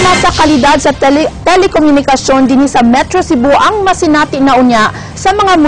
Sama sa kalidad sa telekomunikasyon dinhi sa Metro Cebu ang masinati na unya sa mga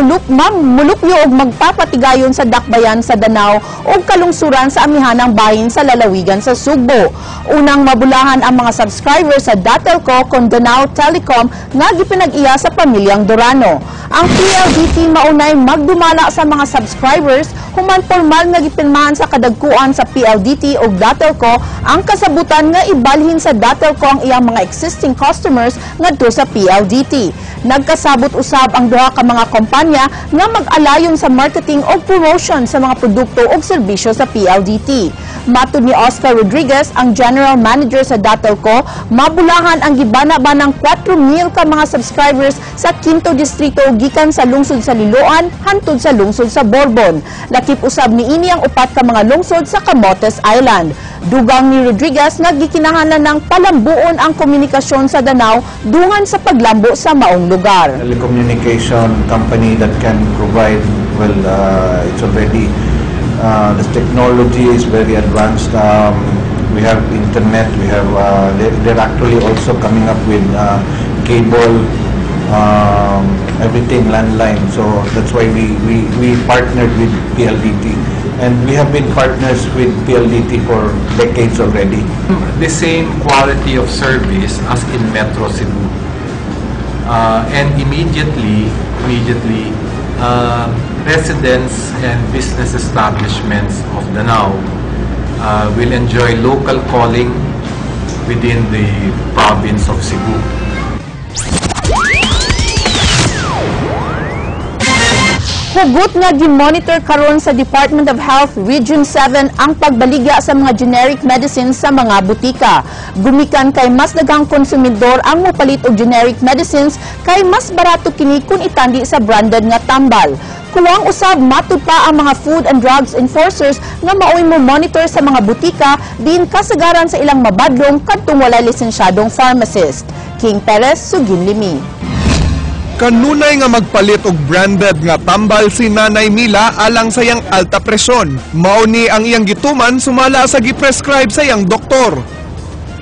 mulukyo og magpapatigayon sa dakbayan sa Danao ug kalungsuran sa amihanang bahin sa lalawigan sa Sugbo. Unang mabulahan ang mga subscribers sa Datelco kon Danao Telecom nga gipinag-iya sa pamilyang Durano. Ang PLDT maunay magdumala sa mga subscribers human formal nga gipirmahan sa kadagkuan sa PLDT ug Datelco ang kasabutan nga ibalhin sa Datelco ang iyang mga existing customers ngadto sa PLDT. Nagkasabot usab ang duha ka mga kompanya nga mag-alayon sa marketing o promotion sa mga produkto o serbisyo sa PLDT. Matud ni Oscar Rodriguez, ang General Manager sa Datelco, mabulahan ang gibana-banang 4,000 ka mga subscribers sa 5 distrito gikan sa lungsod sa Liloan hantod sa lungsod sa Borbon. Lakip usab niini ang 4 ka mga lungsod sa Camotes Island. Dugang ni Rodriguez nga gikinahanglan ng palambuon ang komunikasyon sa Danao dungan sa paglambo sa maong lugar. Telecommunication company that can provide, well, it's already, the technology is very advanced. We have internet, we have, they're actually also coming up with cable, everything landline. So that's why we partnered with PLDT. And we have been partners with PLDT for decades already. The same quality of service as in Metro Cebu. And immediately, residents and business establishments of Danao will enjoy local calling within the province of Cebu. Hugot nga gi-monitor karon sa Department of Health Region 7 ang pagbaligya sa mga generic medicines sa mga butika. Gumikan kay mas daghang konsumidor ang mopalit og generic medicines kay mas barato kini kun itandi sa branded nga tambal. Kuwang usab matud pa ang mga Food and Drugs Enforcers nga maoy mo monitor sa mga butika din kasagaran sa ilang mabadlong kadtong walay lisensyadong pharmacist. King Perez, Sugin Limi. Kanunay nga magpalit og branded nga tambal si Nanay Mila alang sa iyang alta presyon. Mao ni ang iyang gituman sumala sa giprescribe sa iyang doktor.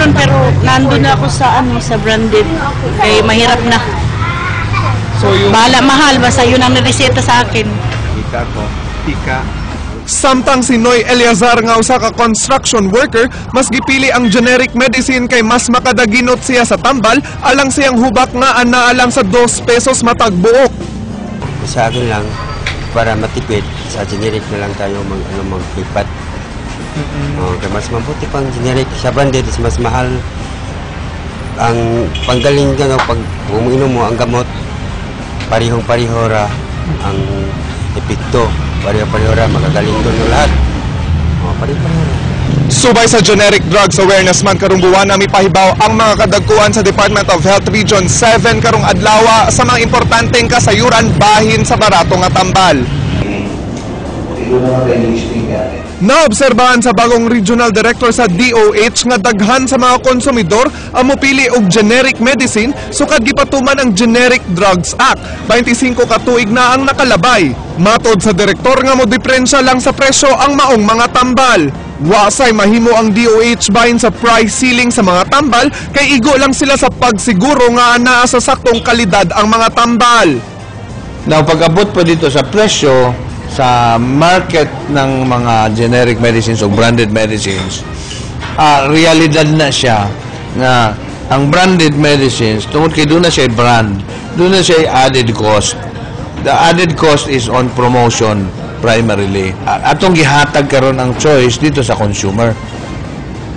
Pero nandun na ako sa sa branded kay mahirap na. So yung bahala mahal basta yun ang nireseta sa akin. Tika. Samtang si Noy Eliazar nga usa ka construction worker, mas gipili ang generic medicine kay mas makadaginot siya sa tambal alang siyang hubak nga ana alang sa 2 pesos matag buok. Sa akin lang para matipid sa generic na lang tayo magpipat. Kaya mas mabuti pang generic sa branded is mas mahal. Ang panggaling ka pag uminom mo ang gamot parihong-pariho ra ang epekto. Pariho-pariho ra, magagaling doon yung lahat. Pariho-pariho ra. Subay sa Generic Drugs Awareness Month karong buwan na mipahibaw ang mga kadagkuan sa Department of Health Region 7 karong adlaw sa mga importanteng kasayuran bahin sa barato nga tambal. Naobserbahan sa bagong regional director sa DOH nga daghan sa mga konsumidor ang mopili og generic medicine sukad gipatuman ang Generic Drugs Act. 25 ka tuig na ang nakalabay. Matod sa direktor nga mo diferensya lang sa presyo ang maong mga tambal. Wasay mahimo ang DOH bahin sa price ceiling sa mga tambal kay igo lang sila sa pagsiguro nga naa sa saktong kalidad ang mga tambal. Now pag-abot po dito sa presyo sa market ng mga generic medicines o branded medicines, realidad na siya na ang branded medicines, tungkol kay doon na siya brand, doon na siya added cost. The added cost is on promotion primarily. Atong gihatag karon ang choice dito sa consumer.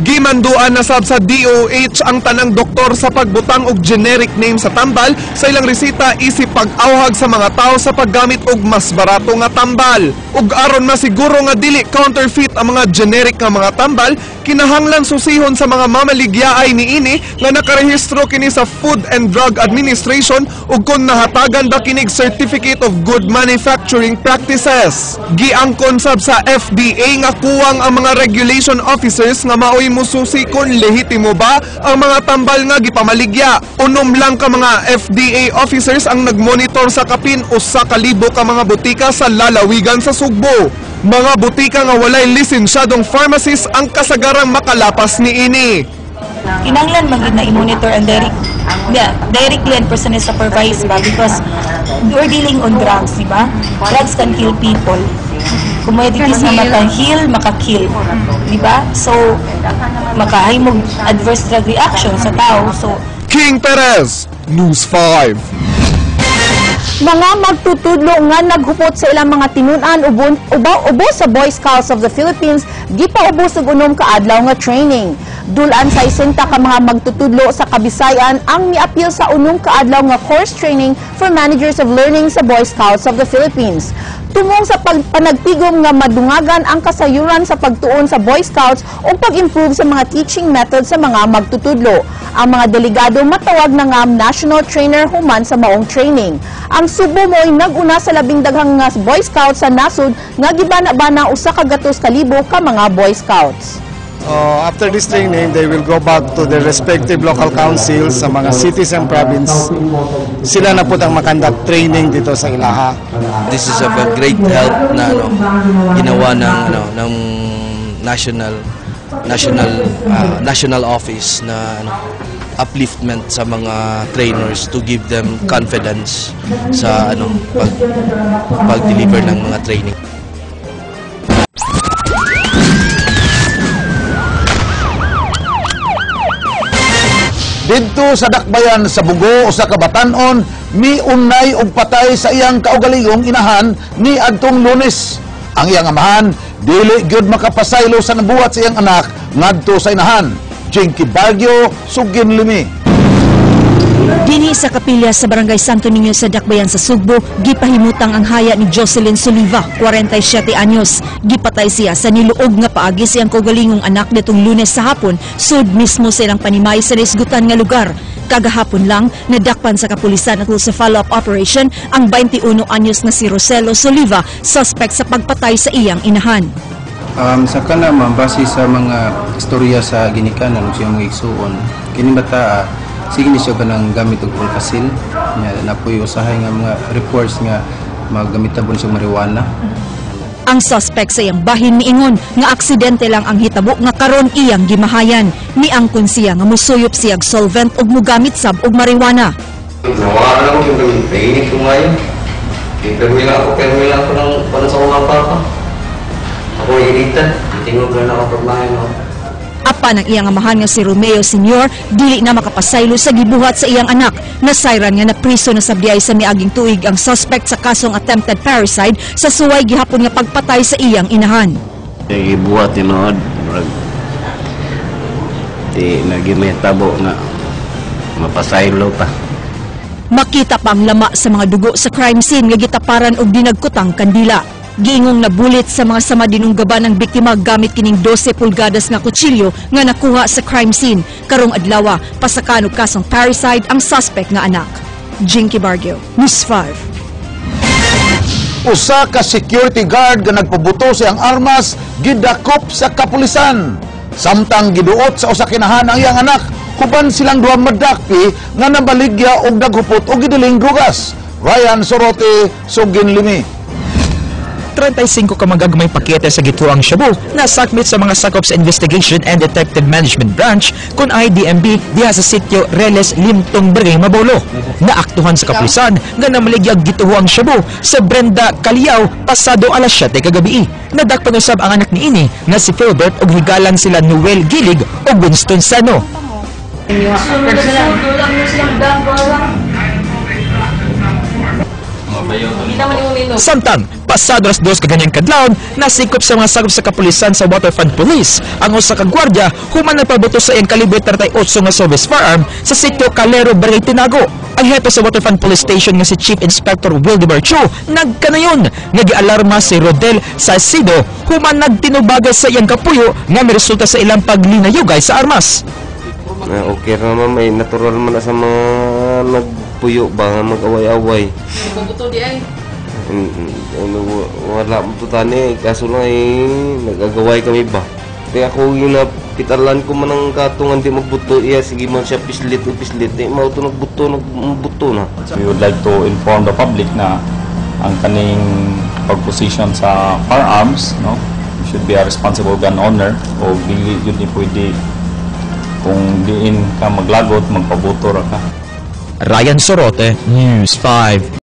Gimanduan na sab sa DOH ang tanang doktor sa pagbutang og generic name sa tambal sa ilang resita isip pag-awhag sa mga tao sa paggamit og mas barato nga tambal. Ug aron masiguro nga dili counterfeit ang mga generic nga mga tambal, kinahanglan susihon sa mga mamaligyaay niini nga nakarehistro kini sa Food and Drug Administration ug kung nahatagan ba kinig Certificate of Good Manufacturing Practices. Giangkon sab sa FDA nga kuwang ang mga regulation officers nga maoy mususi kung lehitimo ba ang mga tambal nga gipamaligya. Unom lang ka mga FDA officers ang nagmonitor sa kapin o sa kalibo ka mga butika sa lalawigan sa Sugbo. Mga butika nga walay lisensyadong pharmacist ang kasagarang makalapas niini. Kinanglan magid na i-monitor and directly and personally supervise ba, because we're dealing on drugs, di ba? Drugs can kill people. Commodities na maka-heal, maka-kill. Di ba? So, makahimog adverse drug reaction sa tao. So, King Perez, News 5. Mga magtutudlo nga naghupot sa ilang mga tinunan ubo sa Boy Scouts of the Philippines gipaubos og unom ka adlaw nga training. Dulan sa 60 ka mga magtutudlo sa Kabisayan ang miapil sa unom ka adlaw nga course training for managers of learning sa Boy Scouts of the Philippines. Tumong sa panagpigom nga madungagan ang kasayuran sa pagtuon sa Boy Scouts o pag-improve sa mga teaching methods sa mga magtutudlo. Ang mga delegado matawag na nga national trainer human sa maong training. Ang Subo mo'y nag-una sa 12 nga Boy Scouts sa nasud nga gibana-bana usa ka gatos kalibo ka mga Boy Scouts. After this training, they will go back to their respective local councils sa mga cities and province. Sila na po ang makandak training dito sa Ilaha. This is of a great help na ginawa ng national office na upliftment sa mga trainers to give them confidence sa pag-deliver ng mga training. Didto sa dakbayan sa Bugo o sa Kabatanon, miunay og patay sa iyang kaugalingong inahan ni adtong Lunes. Ang iyang amahan dili gyud makapasaylo sa nabuhat sa iyang anak ngadto sa inahan. Jinky Baguio, Sugin Limi. Dinhi sa kapilya sa Barangay Santo Niño sa Dakbayan sa Sugbo, gipahimutang ang haya ni Jocelyn Soliva, 47 anyos. Gipatay siya sa niluog nga paagi siyang kaugalingong anak nitong Lunes sa hapon, sud mismo sa ilang panimay sa risgutan nga lugar. Kagahapon lang, nadakpan sa kapulisan at sa follow-up operation ang 21 anyos na si Roselo Soliva, suspect sa pagpatay sa iyang inahan. Sa kana base sa mga istorya sa ginikanan ug siyang mga igsuon, kini bata sige ni siya kanang gamit og pulkasil nya napoy usahay nga mga reports nga magamita siya marijuana. Ang suspect sa iyang bahin miingon nga aksidente lang ang hitabo nga karon iyang gimahayan. Miangkon siya nga musuyop siyang solvent ug mugamit sab og marijuana. Nawala ko yung gawin training ko ngayon. Pero wala ko ng sa mga papa. Ako initan. Tingog na ako pagmahin mo. Apan ang iyang amahan nga si Romeo Sr. dili na makapasaylo sa gibuhat sa iyang anak. Nasayran nga napriso na sabdiay sa miaging tuig ang suspect sa kasong attempted parricide sa suway gihapon nga pagpatay sa iyang inahan. Gibuhat tinood di nagimehitabo nga mapasaylo pa. Makita pa ang lama sa mga dugo sa crime scene nga gitaparan og dinagkutang kandila. Giingong nabulit sa mga sama dinunggaban ng biktima gamit kining 12 pulgadas nga kutsilyo nga nakuha sa crime scene. Karong adlaw, pasakan og kasong parricide ang suspect nga anak. Jinky Baguio, News 5. Usa ka security guard nga nagpabuto siyang armas gidakop sa kapulisan. Samtang giduot sa usa kinahan ang iyang anak, huban silang duha madakpi nga nabaligya og daghupot og gidiling drugas. Ryan Sorote, Sugin Limi. 35 ka magagmay pakete sa gituang Shabu na sakmit sa mga sakop sa Investigation and Detective Management Branch kun IDMB diha sa sitio Reles Limtong Barangay Mabolo. Naaktuhan sa kapulisan nga namaligya gituang Shabu sa Brenda Caliao pasado alas 7 kagabi. Nadakpan usab ang anak ni ini nga si Philbert ug higalan sila Noel Gilig ug Winston Sano. Samtang, pasado alas 2 kaganyang kadlawon, nasikop sa mga sakop sa kapulisan sa Waterfront Police ang usa ka gwardiya human nagpabuto sa iyang kalibre 38 nga service firearm sa sitio Calero, Barangay Tinago. Ang hepe sa Waterfront Police Station nga si Chief Inspector Wildemar Chu nagkanayon nga gialarma si Rodel Salcido human nagtinubaga sa iyang kapuyo nga miresulta sa ilang paglinayugay sa armas. Okay naman, may natural man na sa mga nagpuyo ba nga mag-away-away. Buto di ay. Wala mo ito tani, kaso lang ay nag-agaway kami ba. Kaya ako yung napitalan ko man ang katungan di magbuto, iya sige man siya pislit, mauto nagbuto na. We would like to inform the public na ang kaning pag-position sa firearms, no, should be a responsible gun owner o dili yun ni pwede Kung diin ka maglagot, magpabuto ra ka. Ryan Sorote, News 5.